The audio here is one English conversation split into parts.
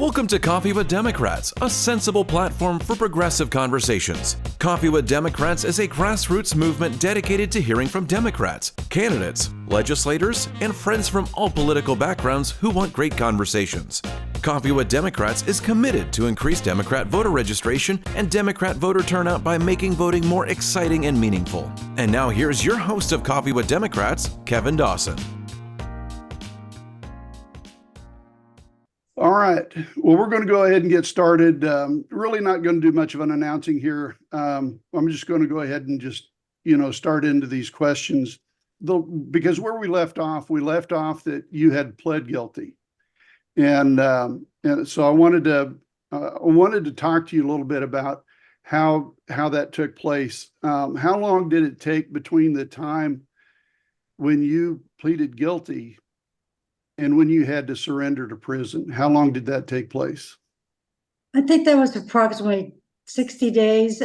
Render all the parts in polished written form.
Welcome to Coffee with Democrats, a sensible platform for progressive conversations. Coffee with Democrats is a grassroots movement dedicated to hearing from Democrats, candidates, legislators, and friends from all political backgrounds who want great conversations. Coffee with Democrats is committed to increase Democrat voter registration and Democrat voter turnout by making voting more exciting and meaningful. And now here's your host of Coffee with Democrats, Kevin Dawson. All right. Well, we're going to go ahead and get started. Really not going to do much of an announcing here. I'm just going to go ahead and just, start into these questions. Because where we left off that you had pled guilty. And so I wanted to talk to you a little bit about how that took place. How long did it take between the time when you pleaded guilty and when you had to surrender to prison? How long did that take place? I think that was approximately 60 days.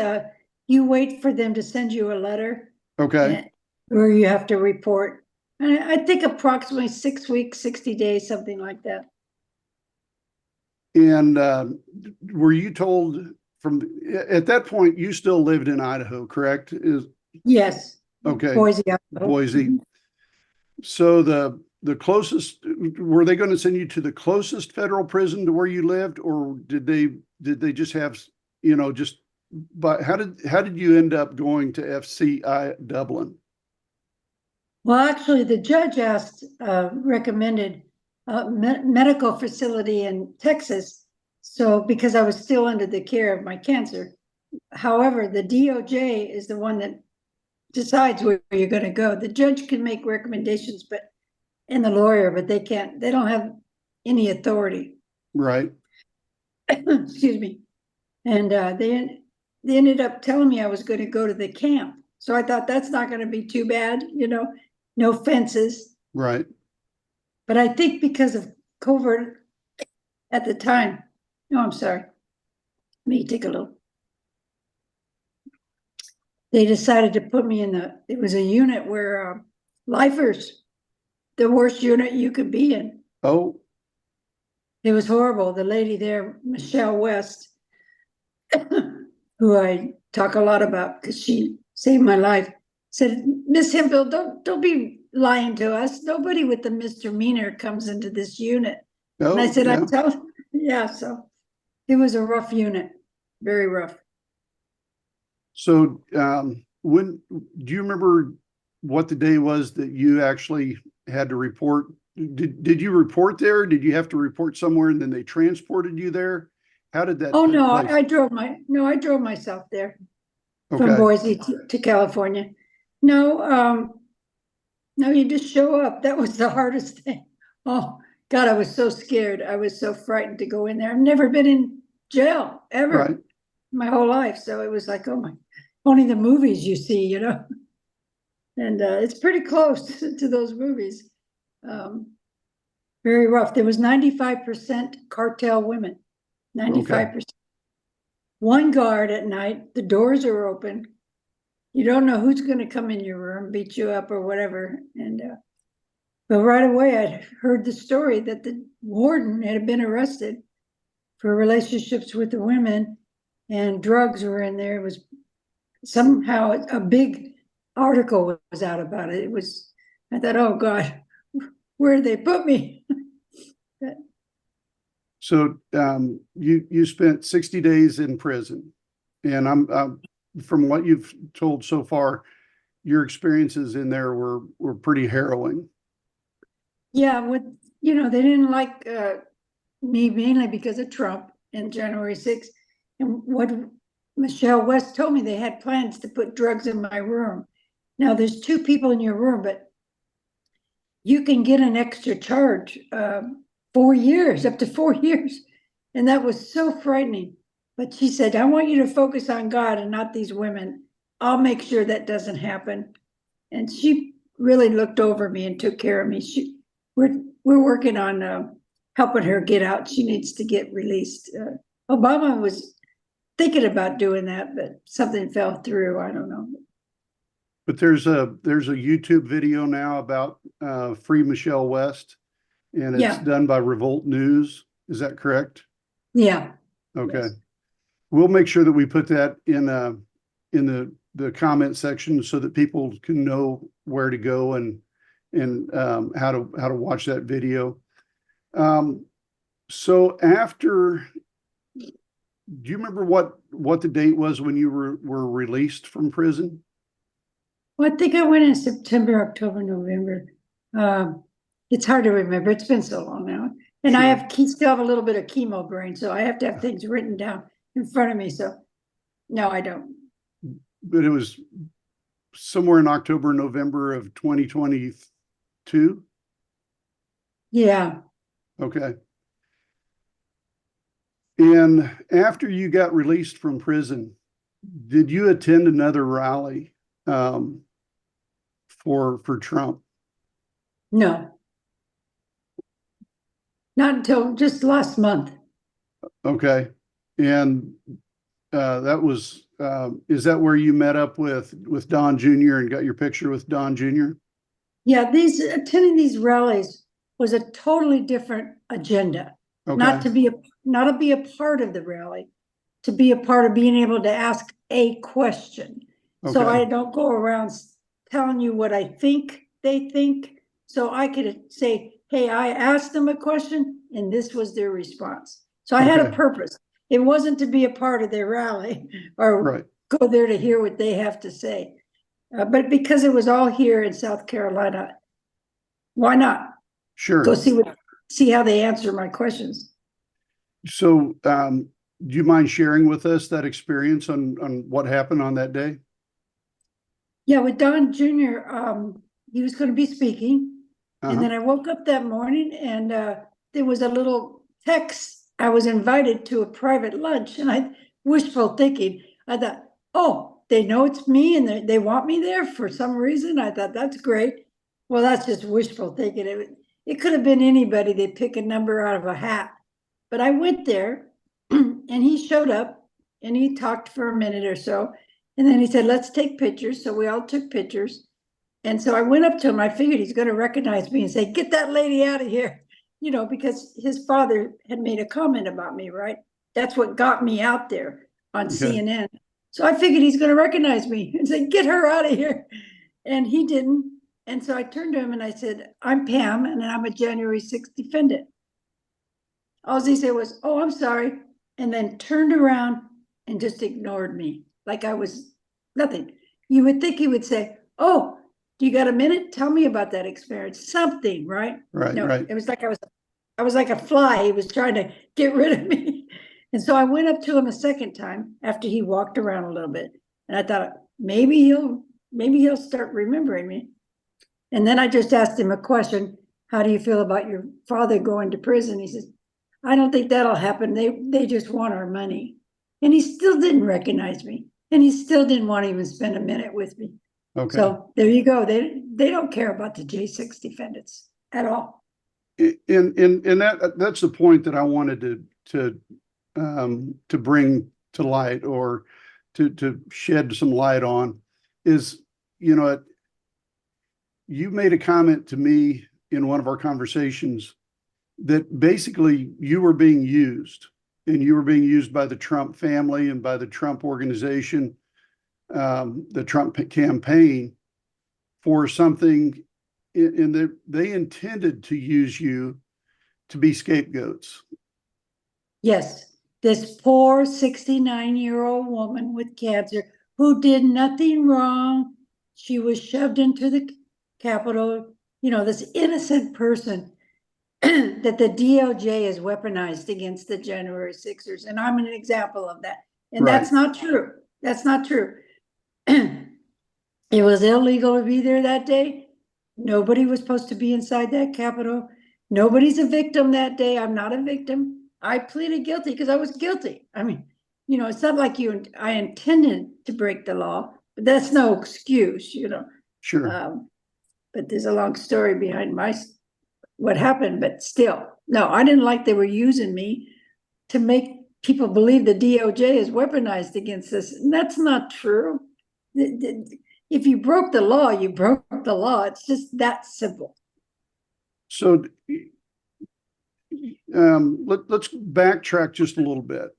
You wait for them to send you a letter. Okay. Where you have to report. And I think approximately 6 weeks, 60 days, something like that. And were you told at that point, you still lived in Idaho, correct? Yes. Okay. Boise, Idaho. Boise. So the closest, were they going to send you to the closest federal prison to where you lived, or did they just have, but how did you end up going to FCI Dublin? Well, actually, the judge recommended a medical facility in Texas. So because I was still under the care of my cancer. However, the DOJ is the one that decides where you're going to go. The judge can make recommendations, and the lawyer, but they don't have any authority. Right. Excuse me. And they ended up telling me I was going to go to the camp. So I thought that's not going to be too bad, no fences. Right. But I think because of COVID at the time, no, I'm sorry. Let me take a look. They decided to put me it was a unit where lifers, the worst unit you could be in. Oh. It was horrible. The lady there, Michelle West, who I talk a lot about because she saved my life, said, "Miss Hemphill, don't be lying to us. Nobody with the misdemeanor comes into this unit." Oh, and I said, yeah. So it was a rough unit, very rough. So when do you remember what the day was that you actually had to report? Did you report there? Did you have to report somewhere and then they transported you there? How did that? Oh no, place? I drove myself there from Okay. Boise to California. No, you just show up. That was the hardest thing. Oh God, I was so scared. I was so frightened to go in there. I've never been in jail ever. Right. My whole life. So it was like, oh my, only the movies you see, and it's pretty close to those movies. Very rough. There was 95% cartel women, 95%. Okay. One guard at night, the doors are open. You don't know who's going to come in your room, beat you up or whatever. And but right away, I heard the story that the warden had been arrested for relationships with the women, and drugs were in there. It was somehow a big article was out about it. I thought, oh God, where did they put me? So you spent 60 days in prison, and I'm from what you've told so far, your experiences in there were pretty harrowing. Yeah, they didn't like me mainly because of Trump and January 6th. And what Michelle West told me, they had plans to put drugs in my room. Now there's 2 people in your room, but you can get an extra charge, 4 years, up to 4 years. And that was so frightening. But she said, I want you to focus on God and not these women. I'll make sure that doesn't happen. And she really looked over me and took care of me. We're working on helping her get out. She needs to get released. Obama was thinking about doing that, but something fell through. I don't know. But there's a YouTube video now about Free Michelle West, and it's done by Revolt News. Is that correct? Yeah. Okay. Yes. We'll make sure that we put that in the comment section so that people can know where to go and how to watch that video. So after, do you remember what the date was when you were released from prison? Well, I think I went in September, October, November. It's hard to remember. It's been so long now. And Sure. I still have a little bit of chemo brain, so I have to have things written down in front of me. So no, I don't. But it was somewhere in October, November of 2022. Yeah. Okay. And after you got released from prison, did you attend another rally for Trump? No. Not until just last month. Okay. And that was, is that where you met up with Don Jr. and got your picture with Don Jr.? Yeah, attending these rallies was a totally different agenda. Okay. Not to be a part of the rally, to be a part of being able to ask a question. So Okay. I don't go around telling you what I think they think. So I could say, hey, I asked them a question and this was their response. So I had a Okay. purpose. It wasn't to be a part of their rally or Right. go there to hear what they have to say. But because it was all here in South Carolina, why not Sure. go see how they answer my questions? So, do you mind sharing with us that experience on what happened on that day? Yeah, with Don Jr., he was going to be speaking. And then Uh-huh. I woke up that morning and there was a little text. I was invited to a private lunch, and I wishful thinking. I thought, oh, they know it's me and they want me there for some reason. I thought that's great. Well, that's just wishful thinking. It could have been anybody. They pick a number out of a hat. But I went there and he showed up and he talked for a minute or so. And then he said, let's take pictures. So we all took pictures. And so I went up to him. I figured he's going to recognize me and say, get that lady out of here, because his father had made a comment about me, right? That's what got me out there on Okay. CNN. So I figured he's going to recognize me and say, get her out of here. And he didn't. And so I turned to him and I said, I'm Pam and I'm a January 6th defendant. All he said was, oh, I'm sorry. And then turned around and just ignored me like I was nothing. You would think he would say, oh, do you got a minute? Tell me about that experience. Something, right? Right. No, Right. it was like I was like a fly. He was trying to get rid of me. And so I went up to him a second time after he walked around a little bit. And I thought maybe he'll start remembering me. And then I just asked him a question. How do you feel about your father going to prison? He says, I don't think that'll happen. They just want our money. And he still didn't recognize me. And he still didn't want to even spend a minute with me. Okay. So there you go. They don't care about the J6 defendants at all. And that's the point that I wanted to bring to light, or to shed some light on, is, you made a comment to me in one of our conversations that basically you were being used, and you were being used by the Trump family and by the Trump organization, the Trump campaign, for something, in that they intended to use you to be scapegoats. Yes, this poor 69-year-old woman with cancer who did nothing wrong. She was shoved into the Capitol, this innocent person that the DOJ is weaponized against the January 6ers. And I'm an example of that. And Right. that's not true. That's not true. It was illegal to be there that day. Nobody was supposed to be inside that Capitol. Nobody's a victim that day. I'm not a victim. I pleaded guilty because I was guilty. I mean, it's not like I intended to break the law, but that's no excuse, Sure. But there's a long story behind what happened, but still, no, I didn't like they were using me to make people believe the DOJ is weaponized against us. And that's not true. If you broke the law, you broke the law. It's just that simple. So let's backtrack just a little bit.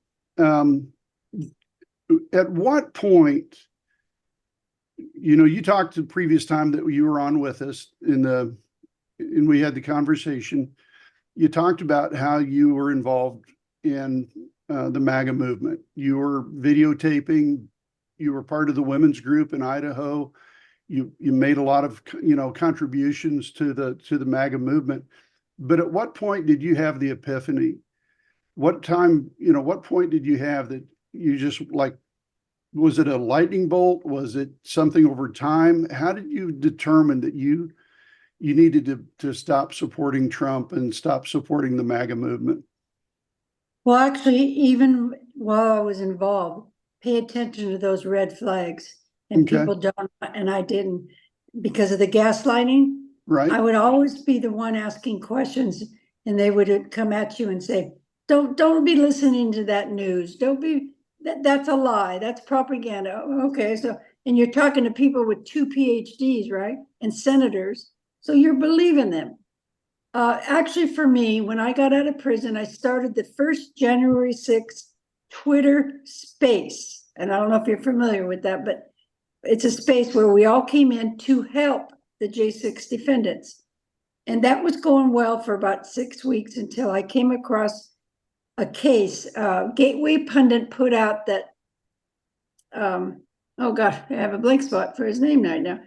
At what point, you talked the previous time that you were on with us and we had the conversation. You talked about how you were involved in the MAGA movement. You were videotaping. You were part of the women's group in Idaho. You made a lot of contributions to the MAGA movement. But at what point did you have the epiphany? What point did you have that you just was it a lightning bolt? Was it something over time? How did you determine that you needed to stop supporting Trump and stop supporting the MAGA movement? Well, actually, even while I was involved, pay attention to those red flags. And Okay. people don't, and I didn't, because of the gaslighting. Right. I would always be the one asking questions, and they would come at you and say, don't be listening to that news. Don't be, that's a lie. That's propaganda. Okay, so, and you're talking to people with 2 PhDs, right? And senators. So you're believing them. Actually, for me, when I got out of prison, I started the first January 6th Twitter space. And I don't know if you're familiar with that, but it's a space where we all came in to help the J6 defendants. And that was going well for about 6 weeks until I came across a case. Gateway Pundit put out that, oh gosh, I have a blank spot for his name right now.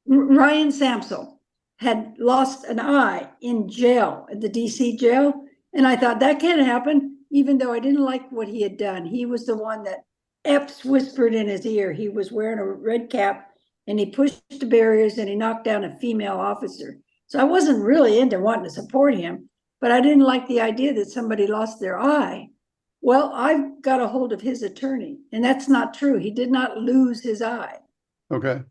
Ryan Samsel had lost an eye in jail, at the DC jail. And I thought that can't happen, even though I didn't like what he had done. He was the one that Epps whispered in his ear. He was wearing a red cap and he pushed the barriers and he knocked down a female officer. So I wasn't really into wanting to support him, but I didn't like the idea that somebody lost their eye. Well, I got a hold of his attorney, and that's not true. He did not lose his eye. Okay.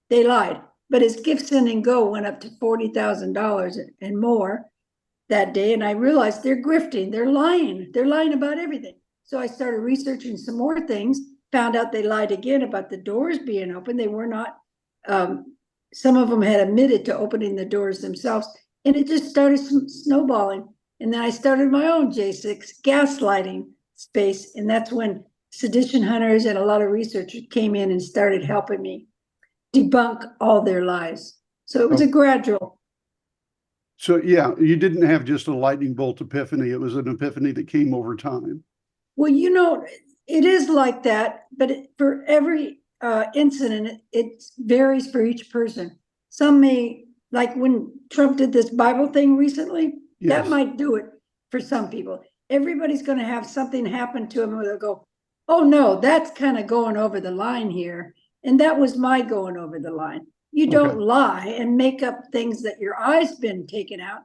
They lied, but his gift send and go went up to $40,000 and more that day. And I realized they're grifting, they're lying about everything. So I started researching some more things, found out they lied again about the doors being open. They were not, some of them had admitted to opening the doors themselves, and it just started snowballing. And then I started my own J6 gaslighting space. And that's when sedition hunters and a lot of researchers came in and started helping me debunk all their lies. So it was a gradual. So yeah, you didn't have just a lightning bolt epiphany. It was an epiphany that came over time. Well, it is like that, but for every incident, it varies for each person. Some may, like when Trump did this Bible thing recently, Yes. that might do it for some people. Everybody's going to have something happen to them where they'll go, oh no, that's kind of going over the line here. And that was my going over the line. You don't lie and make up things that your eye's been taken out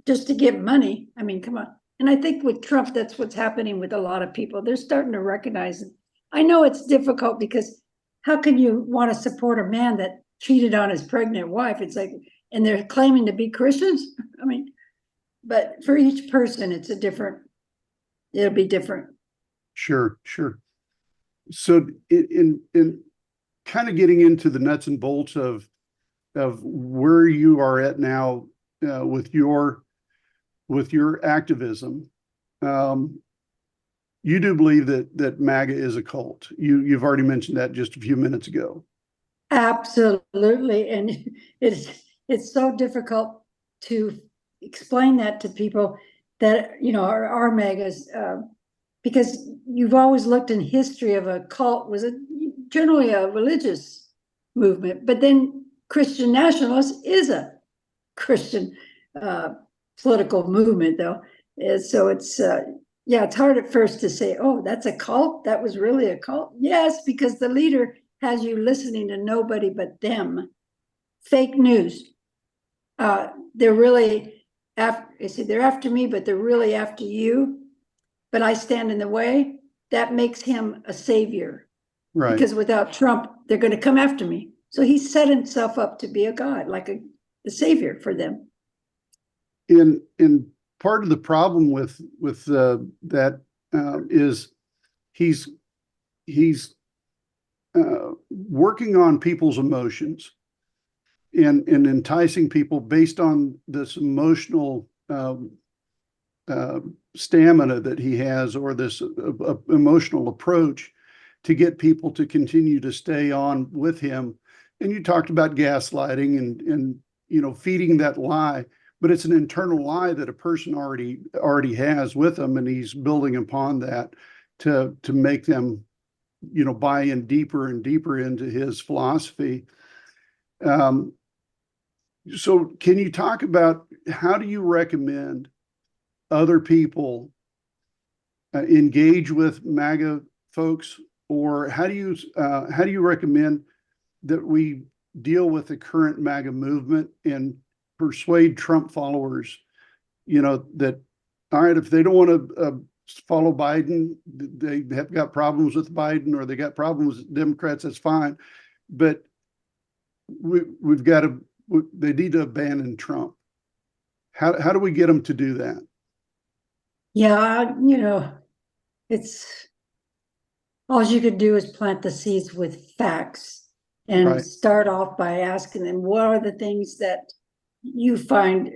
just to get money. I mean, come on. And I think with Trump, that's what's happening with a lot of people. They're starting to recognize it. I know it's difficult because how can you want to support a man that cheated on his pregnant wife? It's like, and they're claiming to be Christians. I mean, but for each person, it'll be different. Sure. So in kind of getting into the nuts and bolts of where you are at now with your activism, you do believe that MAGA is a cult. You've already mentioned that just a few minutes ago. Absolutely, and it's so difficult to explain that to people that are MAGAs, because you've always looked in history of a cult was generally a religious movement, but then Christian nationalist is a Christian political movement, though. And so it's hard at first to say, oh, that's a cult. That was really a cult. Yes, because the leader has you listening to nobody but them. Fake news. They're really they're after me, but they're really after you. But I stand in the way. That makes him a savior. Right. Because without Trump, they're going to come after me. So he set himself up to be a god, like a savior for them. In part of the problem with that is he's working on people's emotions and enticing people based on this emotional stamina that he has, or this emotional approach to get people to continue to stay on with him. And you talked about gaslighting and feeding that lie, but it's an internal lie that a person already has with them, and he's building upon that to make them buy in deeper and deeper into his philosophy. So can you talk about, how do you recommend other people engage with MAGA folks, or how do you recommend that we deal with the current MAGA movement and persuade Trump followers, that, all right, if they don't want to follow Biden, they have got problems with Biden, or they got problems with Democrats, that's fine, but they need to abandon Trump. How do we get them to do that? Yeah, it's all you could do is plant the seeds with facts and Right. start off by asking them, what are the things that you find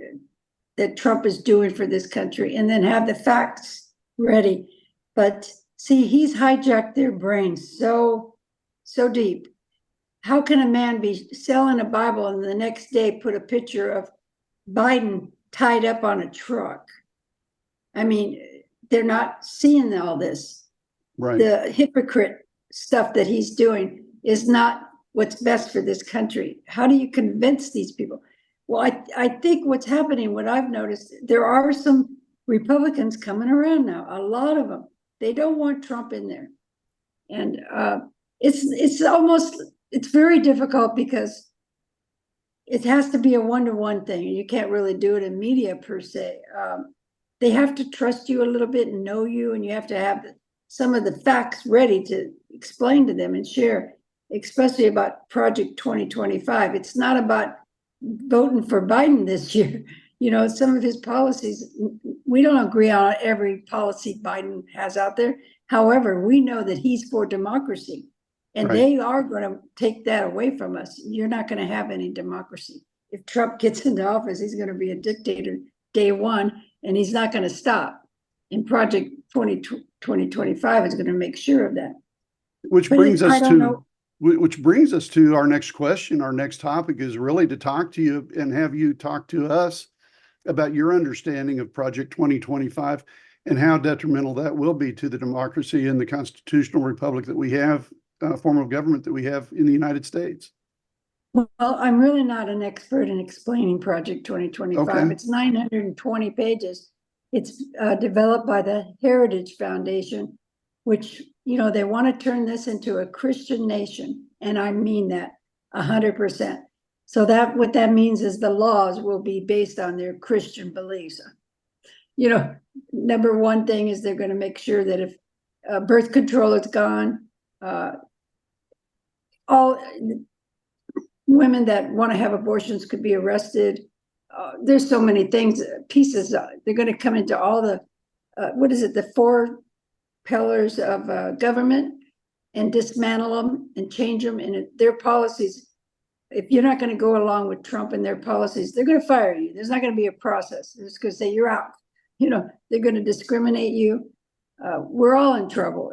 that Trump is doing for this country, and then have the facts ready. But see, he's hijacked their brains so deep. How can a man be selling a Bible and the next day put a picture of Biden tied up on a truck? I mean, they're not seeing all this. Right. The hypocrite stuff that he's doing is not what's best for this country. How do you convince these people? Well, I think what's happening, what I've noticed, there are some Republicans coming around now, a lot of them. They don't want Trump in there. And it's very difficult, because it has to be a one-to-one thing. You can't really do it in media per se. They have to trust you a little bit and know you, and you have to have some of the facts ready to explain to them and share, especially about Project 2025. It's not about voting for Biden this year. Some of his policies, we don't agree on every policy Biden has out there. However, we know that he's for democracy, and Right. They are going to take that away from us. You're not going to have any democracy. If Trump gets into office, he's going to be a dictator day one, and he's not going to stop. And Project 2025 is going to make sure of that. Which brings us to our next question. Our next topic is really to talk to you and have you talk to us about your understanding of Project 2025 and how detrimental that will be to the democracy and the constitutional republic that we have, form of government that we have in the United States. Well, I'm really not an expert in explaining Project 2025. Okay. It's 920 pages. It's developed by the Heritage Foundation, which, they want to turn this into a Christian nation. And I mean that 100%. So what that means is the laws will be based on their Christian beliefs. Number one thing is they're going to make sure that if birth control is gone, all women that want to have abortions could be arrested. There's so many things, pieces. They're going to come into all the, the 4 pillars of government, and dismantle them and change them. And their policies, if you're not going to go along with Trump and their policies, they're going to fire you. There's not going to be a process. They're just going to say you're out. They're going to discriminate you. We're all in trouble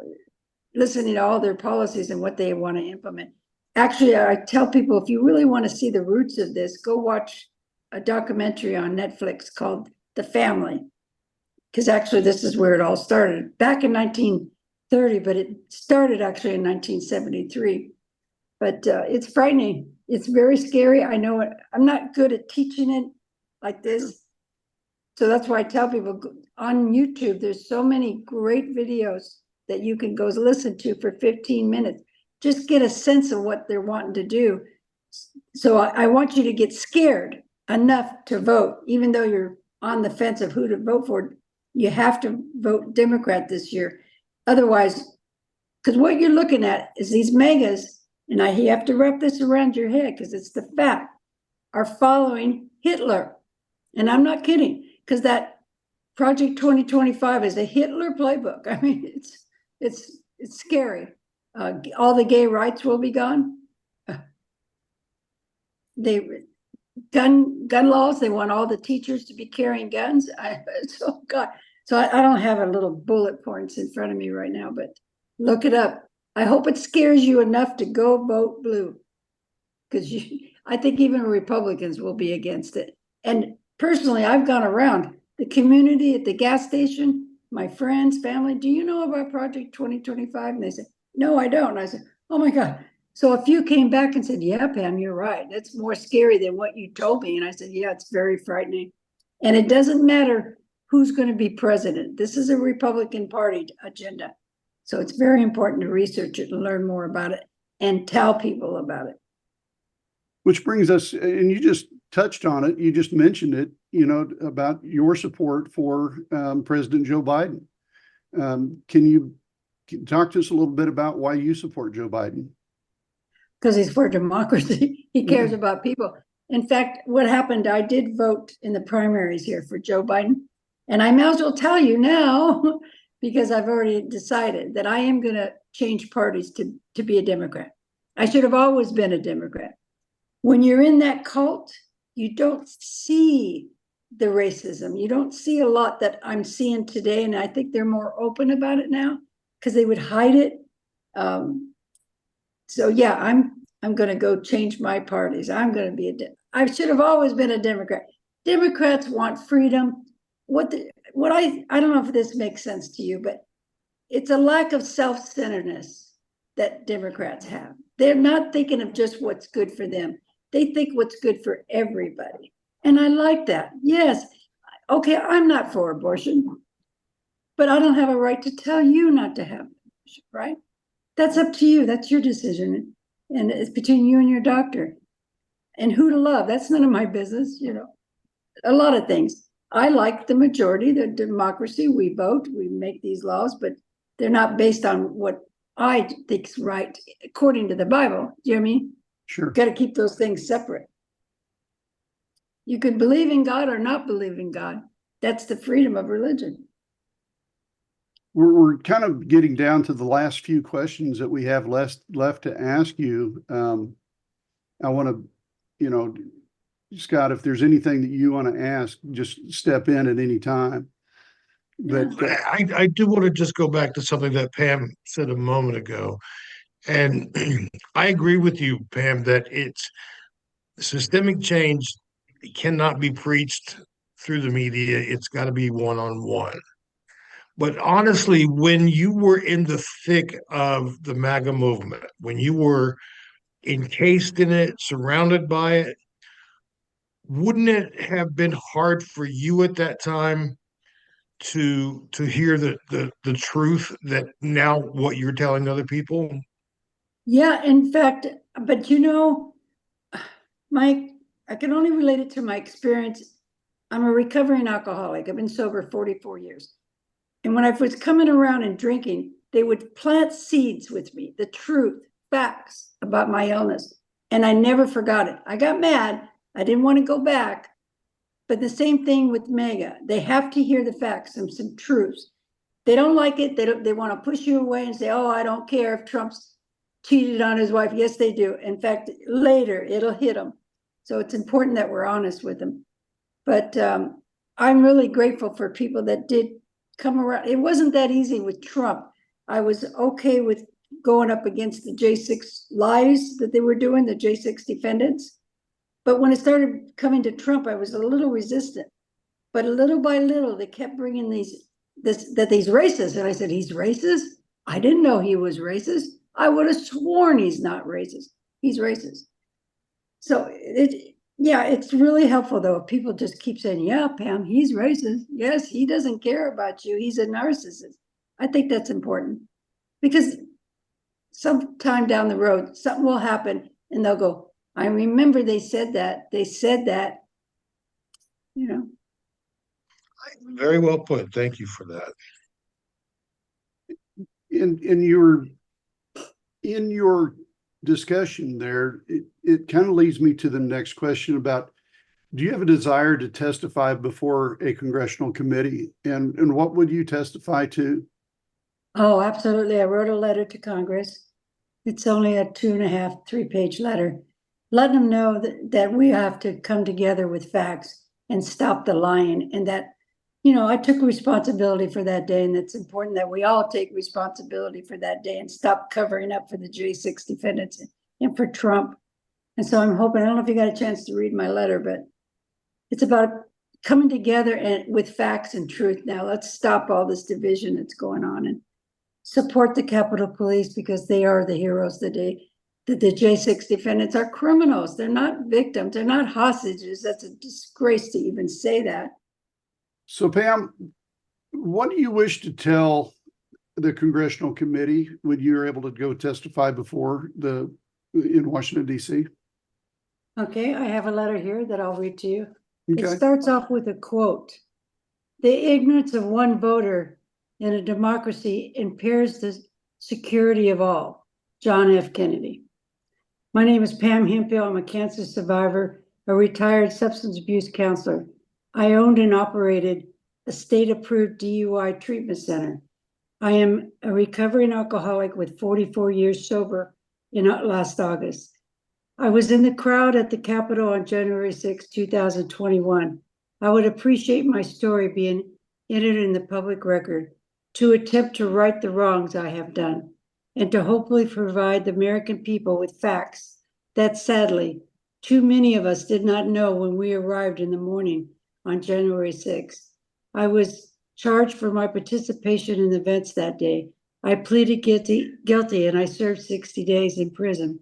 listening to all their policies and what they want to implement. Actually, I tell people, if you really want to see the roots of this, go watch a documentary on Netflix called The Family, because actually this is where it all started back in 1930, but it started actually in 1973. But it's frightening. It's very scary. I know it. I'm not good at teaching it like this. So that's why I tell people on YouTube, there's so many great videos that you can go listen to for 15 minutes. Just get a sense of what they're wanting to do. So I want you to get scared enough to vote, even though you're on the fence of who to vote for. You have to vote Democrat this year. Otherwise, because what you're looking at is these megas, and you have to wrap this around your head because it's the fact, are following Hitler. And I'm not kidding, because that Project 2025 is a Hitler playbook. I mean, it's scary. All the gay rights will be gone. gun laws. They want all the teachers to be carrying guns. So I don't have a little bullet points in front of me right now, but look it up. I hope it scares you enough to go vote blue, because I think even Republicans will be against it. And personally, I've gone around the community at the gas station, my friends, family. Do you know about Project 2025? And they said, no, I don't. And I said, oh my God. So a few came back and said, yeah, Pam, you're right. That's more scary than what you told me. And I said, yeah, it's very frightening. And it doesn't matter who's going to be president. This is a Republican Party agenda. So it's very important to research it and learn more about it and tell people about it. Which brings us, and you just touched on it, you just mentioned it, about your support for President Joe Biden. Can you talk to us a little bit about why you support Joe Biden? Because he's for democracy. He cares about people. In fact, what happened, I did vote in the primaries here for Joe Biden. And I may as well tell you now, because I've already decided that I am going to change parties to be a Democrat. I should have always been a Democrat. When you're in that cult, you don't see the racism. You don't see a lot that I'm seeing today. And I think they're more open about it now because they would hide it. So yeah, I'm going to go change my parties. I'm going to be I should have always been a Democrat. Democrats want freedom. I don't know if this makes sense to you, but it's a lack of self-centeredness that Democrats have. They're not thinking of just what's good for them. They think what's good for everybody. And I like that. Yes. Okay, I'm not for abortion, but I don't have a right to tell you not to have abortion, right? That's up to you. That's your decision. And it's between you and your doctor. And who to love, that's none of my business, a lot of things. I like the majority, the democracy. We vote, we make these laws, but they're not based on what I think's right according to the Bible. Do you know what I mean? Sure. Got to keep those things separate. You could believe in God or not believe in God. That's the freedom of religion. We're kind of getting down to the last few questions that we have left to ask you. I want to, Scott, if there's anything that you want to ask, just step in at any time. But I do want to just go back to something that Pam said a moment ago. And I agree with you, Pam, that it's systemic change cannot be preached through the media. It's got to be one-on-one. But honestly, when you were in the thick of the MAGA movement, when you were encased in it, surrounded by it, wouldn't it have been hard for you at that time to hear the truth that now what you're telling other people? Yeah, in fact, but I can only relate it to my experience. I'm a recovering alcoholic. I've been sober 44 years. And when I was coming around and drinking, they would plant seeds with me, the truth, facts about my illness. And I never forgot it. I got mad. I didn't want to go back. But the same thing with MAGA. They have to hear the facts and some truths. They don't like it. They want to push you away and say, oh, I don't care if Trump's cheated on his wife. Yes, they do. In fact, later it'll hit them. So it's important that we're honest with them. But I'm really grateful for people that did come around. It wasn't that easy with Trump. I was okay with going up against the J6 lies that they were doing, the J6 defendants. But when it started coming to Trump, I was a little resistant. But little by little, they kept bringing these racist. And I said, he's racist? I didn't know he was racist. I would have sworn he's not racist. He's racist. So it's really helpful though. If people just keep saying, yeah, Pam, he's racist. Yes, he doesn't care about you. He's a narcissist. I think that's important because sometime down the road, something will happen and they'll go, I remember they said that. Very well put. Thank you for that. In your discussion there, it kind of leads me to the next question about, do you have a desire to testify before a congressional committee? And what would you testify to? Oh, absolutely. I wrote a letter to Congress. It's only a 2.5, 3-page letter. letting them know that we have to come together with facts and stop the lying, and that, I took responsibility for that day, and it's important that we all take responsibility for that day and stop covering up for the J6 defendants and for Trump. And so I'm hoping, I don't know if you got a chance to read my letter, but it's about coming together and with facts and truth. Now let's stop all this division that's going on and support the Capitol Police, because they are the heroes today. The J6 defendants are criminals. They're not victims. They're not hostages. That's a disgrace to even say that. So Pam, what do you wish to tell the congressional committee when you're able to go testify before in Washington, D.C.? Okay, I have a letter here that I'll read to you. Okay. It starts off with a quote. The ignorance of one voter in a democracy impairs the security of all. John F. Kennedy. My name is Pam Hemphill. I'm a cancer survivor, a retired substance abuse counselor. I owned and operated a state-approved DUI treatment center. I am a recovering alcoholic with 44 years sober in last August. I was in the crowd at the Capitol on January 6, 2021. I would appreciate my story being entered in the public record to attempt to right the wrongs I have done, and to hopefully provide the American people with facts that sadly, too many of us did not know when we arrived in the morning on January 6th. I was charged for my participation in the events that day. I pleaded guilty and I served 60 days in prison.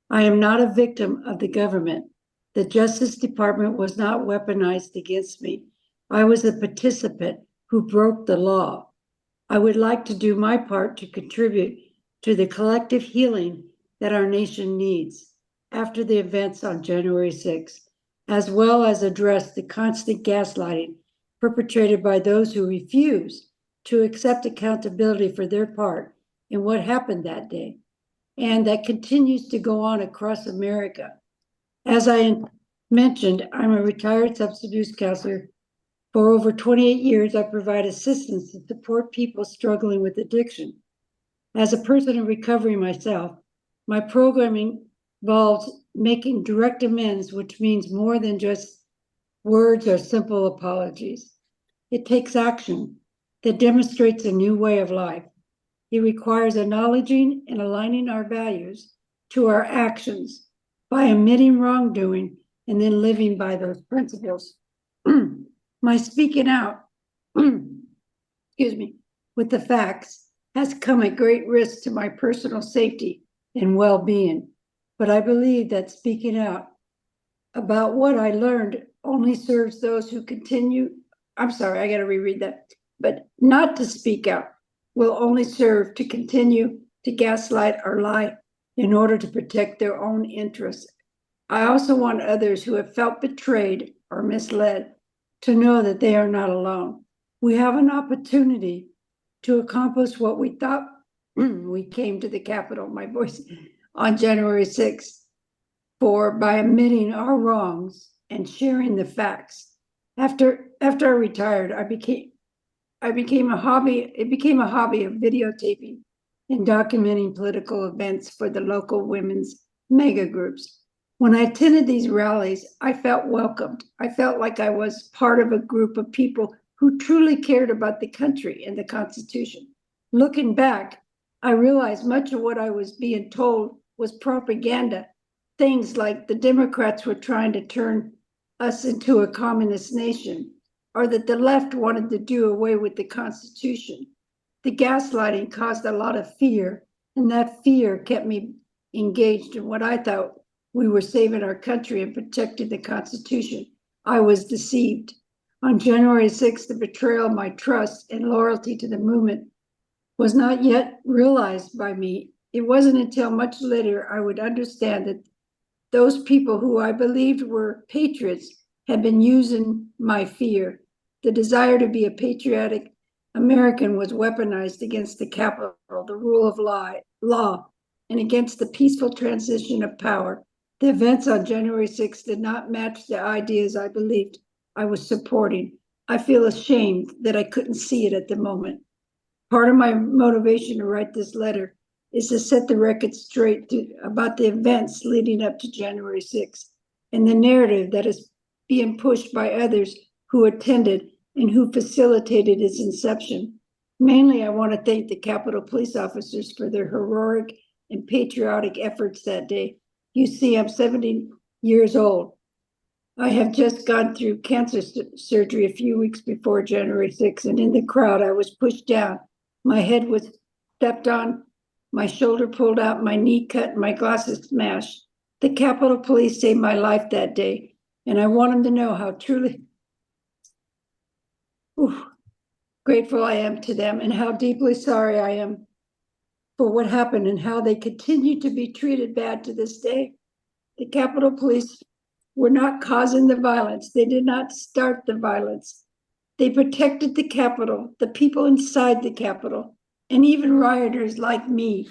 I am not a victim of the government. The Justice Department was not weaponized against me. I was a participant who broke the law. I would like to do my part to contribute to the collective healing that our nation needs after the events on January 6th, as well as address the constant gaslighting perpetrated by those who refuse to accept accountability for their part in what happened that day, and that continues to go on across America. As I mentioned, I'm a retired substance abuse counselor. For over 28 years, I provide assistance to support people struggling with addiction. As a person in recovery myself, my programming involves making direct amends, which means more than just words or simple apologies. It takes action that demonstrates a new way of life. It requires acknowledging and aligning our values to our actions by admitting wrongdoing and then living by those principles. My speaking out, with the facts has come at great risk to my personal safety and well-being. But I believe that speaking out about what I learned only serves those who continue. I'm sorry, I got to reread that. But not to speak out will only serve to continue to gaslight or lie in order to protect their own interests. I also want others who have felt betrayed or misled to know that they are not alone. We have an opportunity to accomplish what we thought we came to the Capitol, my voice, on January 6th by admitting our wrongs and sharing the facts. After I retired, it became a hobby of videotaping and documenting political events for the local women's mega groups. When I attended these rallies, I felt welcomed. I felt like I was part of a group of people who truly cared about the country and the Constitution. Looking back, I realized much of what I was being told was propaganda. Things like the Democrats were trying to turn us into a communist nation, or that the left wanted to do away with the Constitution. The gaslighting caused a lot of fear, and that fear kept me engaged in what I thought we were saving our country and protecting the Constitution. I was deceived. On January 6th, the betrayal of my trust and loyalty to the movement was not yet realized by me. It wasn't until much later I would understand that those people who I believed were patriots had been using my fear. The desire to be a patriotic American was weaponized against the Capitol, the rule of law, and against the peaceful transition of power. The events on January 6th did not match the ideas I believed I was supporting. I feel ashamed that I couldn't see it at the moment. Part of my motivation to write this letter is to set the record straight about the events leading up to January 6th and the narrative that is being pushed by others who attended and who facilitated its inception. Mainly, I want to thank the Capitol Police officers for their heroic and patriotic efforts that day. You see, I'm 70 years old. I have just gone through cancer surgery a few weeks before January 6th, and in the crowd, I was pushed down. My head was stepped on, my shoulder pulled out, my knee cut, and my glasses smashed. The Capitol Police saved my life that day, and I want them to know how truly grateful I am to them and how deeply sorry I am for what happened and how they continue to be treated bad to this day. The Capitol Police were not causing the violence. They did not start the violence. They protected the Capitol, the people inside the Capitol, and even rioters like me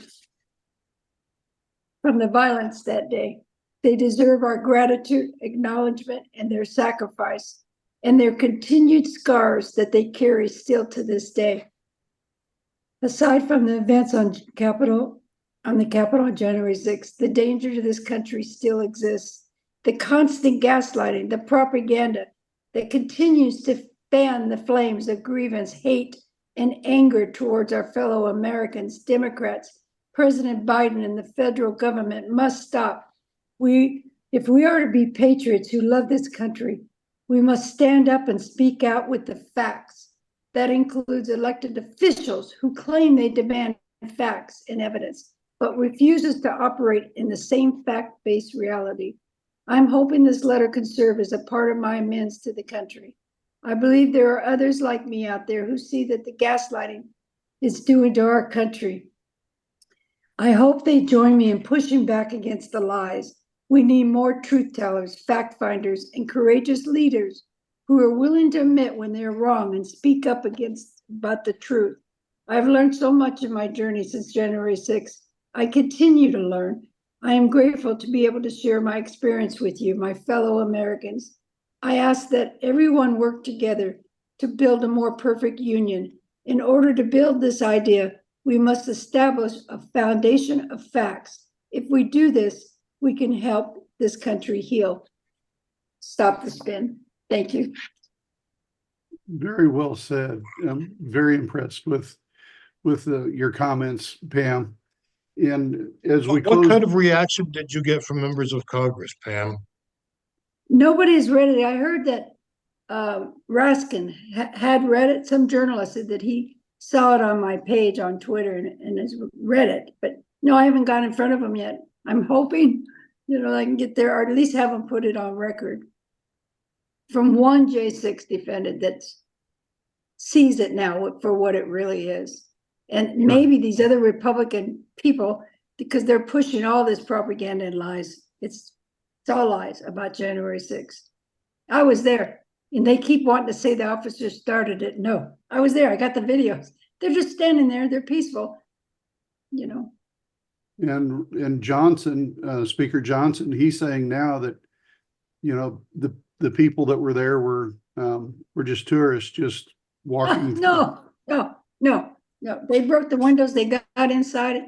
from the violence that day. They deserve our gratitude, acknowledgement, and their sacrifice, and their continued scars that they carry still to this day. Aside from the events on the Capitol on January 6th, the danger to this country still exists. The constant gaslighting, the propaganda that continues to fan the flames of grievance, hate, and anger towards our fellow Americans, Democrats, President Biden, and the federal government must stop. If we are to be patriots who love this country, we must stand up and speak out with the facts. That includes elected officials who claim they demand facts and evidence, but refuses to operate in the same fact-based reality. I'm hoping this letter can serve as a part of my amends to the country. I believe there are others like me out there who see that the gaslighting is doing to our country. I hope they join me in pushing back against the lies. We need more truth tellers, fact finders, and courageous leaders who are willing to admit when they're wrong and speak up about the truth. I've learned so much in my journey since January 6th. I continue to learn. I am grateful to be able to share my experience with you, my fellow Americans. I ask that everyone work together to build a more perfect union. In order to build this idea, we must establish a foundation of facts. If we do this, we can help this country heal. Stop the spin. Thank you. Very well said. I'm very impressed with your comments, Pam. And as we close, what kind of reaction did you get from members of Congress, Pam? Nobody's read it. I heard that Raskin had read it. Some journalist said that he saw it on my page on Twitter and has read it. But no, I haven't got in front of him yet. I'm hoping, I can get there, or at least have them put it on record. From one J6 defendant that sees it now for what it really is. And maybe these other Republican people, because they're pushing all this propaganda and lies. It's all lies about January 6th. I was there, and they keep wanting to say the officers started it. No, I was there. I got the videos. They're just standing there. They're peaceful, And Johnson, Speaker Johnson, he's saying now that, the people that were there were just tourists, just walking. No. They broke the windows. They got inside it,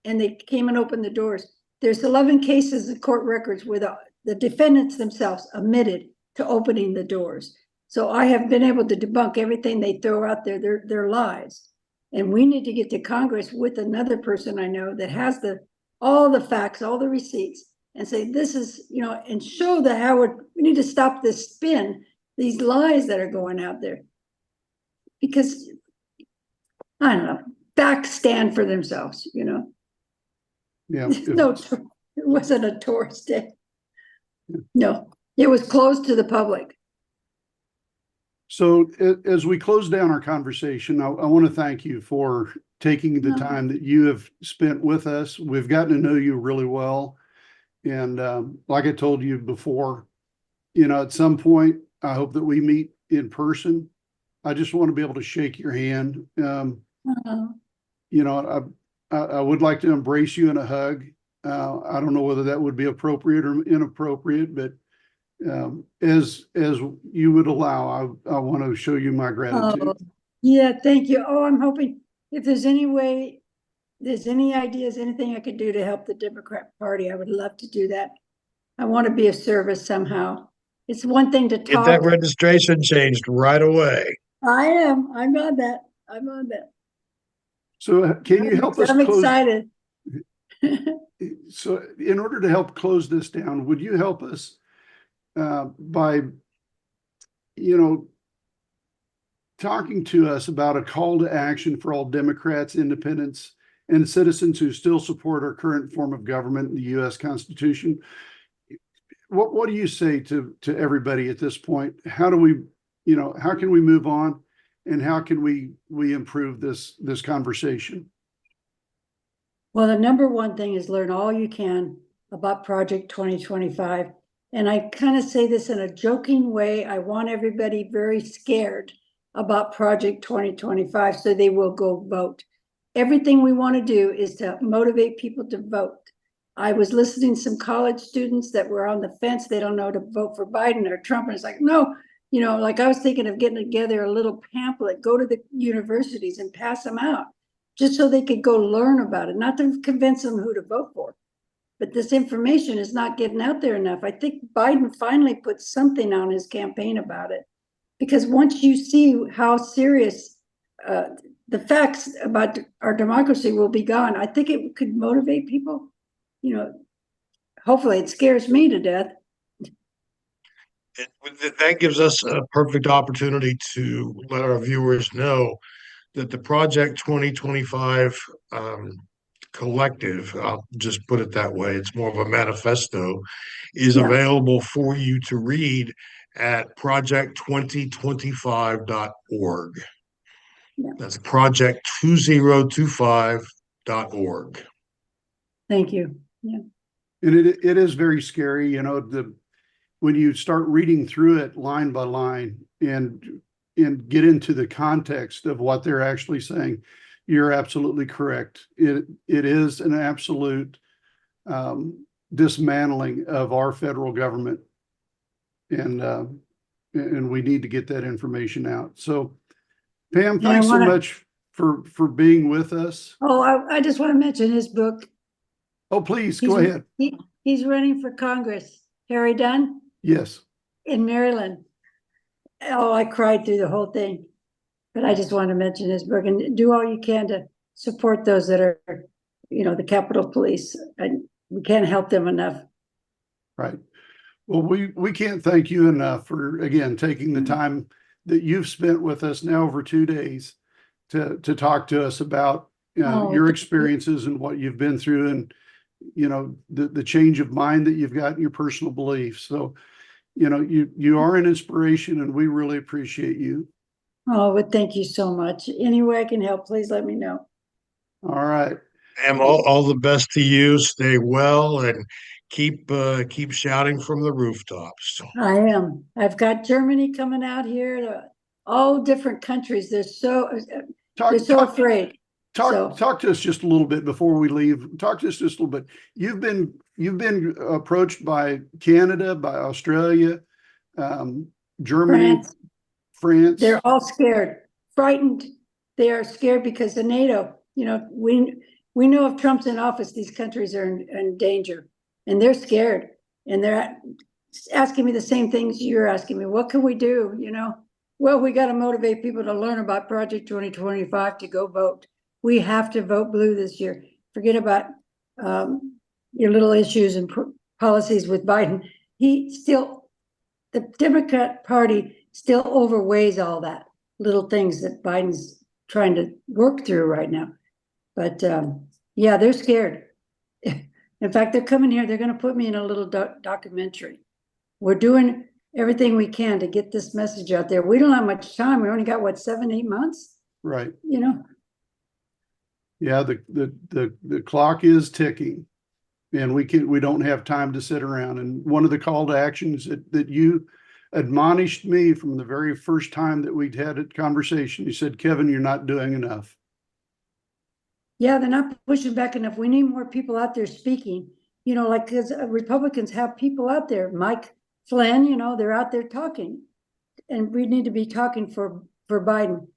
and they came and opened the doors. There's 11 cases of court records where the defendants themselves admitted to opening the doors. So I have been able to debunk everything they throw out there. They're lies. And we need to get to Congress with another person I know that has all the facts, all the receipts, and say, this is, and show we need to stop this spin, these lies that are going out there. Because, I don't know, facts stand for themselves, Yeah. No, it wasn't a tourist day. No, it was closed to the public. So as we close down our conversation, I want to thank you for taking the time that you have spent with us. We've gotten to know you really well. And like I told you before, at some point, I hope that we meet in person. I just want to be able to shake your hand. I would like to embrace you in a hug. I don't know whether that would be appropriate or inappropriate, but as you would allow, I want to show you my gratitude. Yeah, thank you. I'm hoping if there's any way there's any ideas, anything I could do to help the Democrat Party, I would love to do that. I want to be of service somehow. It's one thing to Get that talk. registration changed right away. I'm on that. I'm on that. So can you help us I'm close? excited. So in order to help close this down, would you help us by, talking to us about a call to action for all Democrats, independents, and citizens who still support our current form of government, the U.S. Constitution? What do you say to everybody at this point? How do we, how can we move on, and how can we improve this conversation? Well, the number one thing is learn all you can about Project 2025. And I kind of say this in a joking way. I want everybody very scared about Project 2025 so they will go vote. Everything we want to do is to motivate people to vote. I was listening to some college students that were on the fence. They don't know to vote for Biden or Trump. And it's like, no, like I was thinking of getting together a little pamphlet, go to the universities and pass them out just so they could go learn about it, not to convince them who to vote for. But this information is not getting out there enough. I think Biden finally put something on his campaign about it, because once you see how serious the facts about our democracy will be gone, I think it could motivate people. Hopefully it scares me to death. That gives us a perfect opportunity to let our viewers know that the Project 2025 collective, I'll just put it that way, it's more of a manifesto, is available for you to read at project2025.org. Yeah. That's project2025.org. Thank you. Yeah. And it is very scary, when you start reading through it line by line and get into the context of what they're actually saying. You're absolutely correct. It is an absolute dismantling of our federal government, and we need to get that information out. So, Pam, thanks so much for being with us. Oh, I just want to mention his book. Oh, please go ahead. He's running for Congress. Harry Dunn? Yes. In Maryland. Oh, I cried through the whole thing. But I just want to mention his book, and do all you can to support those that are, the Capitol Police. We can't help them enough. Right. Well, we can't thank you enough for, again, taking the time that you've spent with us now over 2 days to talk to us about your experiences and what you've been through, and the change of mind that you've got in your personal beliefs. So, you are an inspiration, and we really appreciate you. Oh, well, thank you so much. Any way I can help, please let me know. All right. And all the best to you. Stay well and keep shouting from the rooftops. I am. I've got Germany coming out here. All different countries. They're so afraid. Talk to us just a little bit before we leave. Talk to us just a little bit. You've been approached by Canada, by Australia, Germany, France. They're all scared, frightened. They are scared because of NATO. We know if Trump's in office, these countries are in danger, and they're scared, and they're asking me the same things you're asking me. What can we do? Well, we got to motivate people to learn about Project 2025 to go vote. We have to vote blue this year. Forget about your little issues and policies with Biden. The Democrat Party still overweighs all that little things that Biden's trying to work through right now. But they're scared. In fact, they're coming here. They're going to put me in a little documentary. We're doing everything we can to get this message out there. We don't have much time. We only got 7-8 months. Right. Yeah, the clock is ticking, and we don't have time to sit around. And one of the call to actions that you admonished me from the very first time that we'd had a conversation, you said, Kevin, you're not doing enough. Yeah, they're not pushing back enough. We need more people out there speaking, because Republicans have people out there, Mike Flynn, they're out there talking, and we need to be talking for Biden,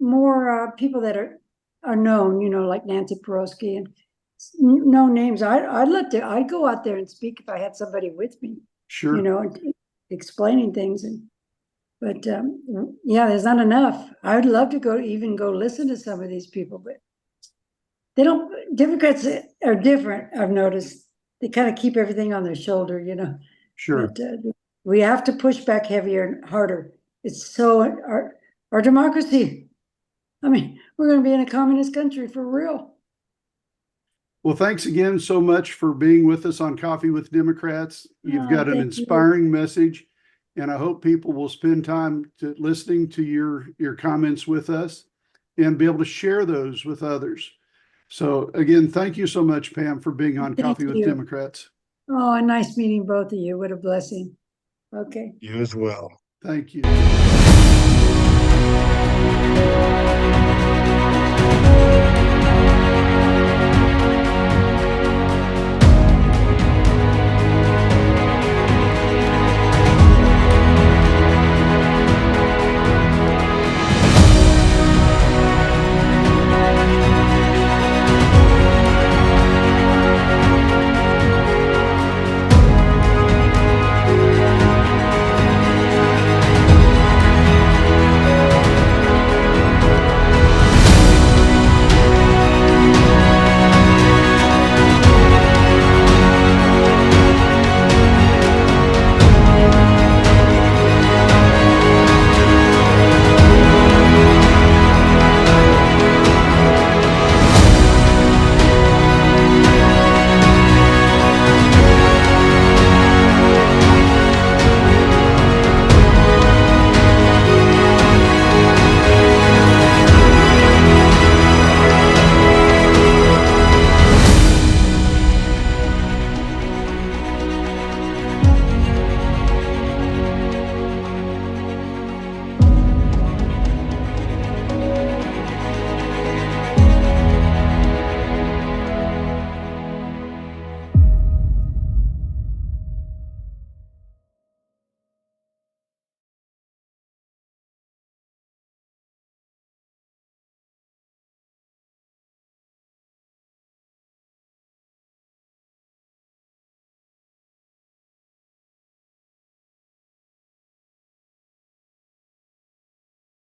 more people that are are known, you know, like Nancy Peroski and no names. I'd go out there and speak if I had somebody with me, Sure. you know, and explaining things. But yeah, there's not enough. I would love to go listen to some of these people, but they don't. Democrats are different. I've noticed they kind of keep everything on their shoulder, you know. Sure. But we have to push back heavier and harder. It's so our democracy. I mean, we're going to be in a communist country for real. Well, thanks again so much for being with us on Coffee with Democrats. You've got an inspiring message, and I hope people will spend time listening to your comments with us and be able to share those with others. So again, thank you so much, Pam, for being on Coffee with Democrats. Oh, a nice meeting both of you. What a blessing. Okay. You as well. Thank you.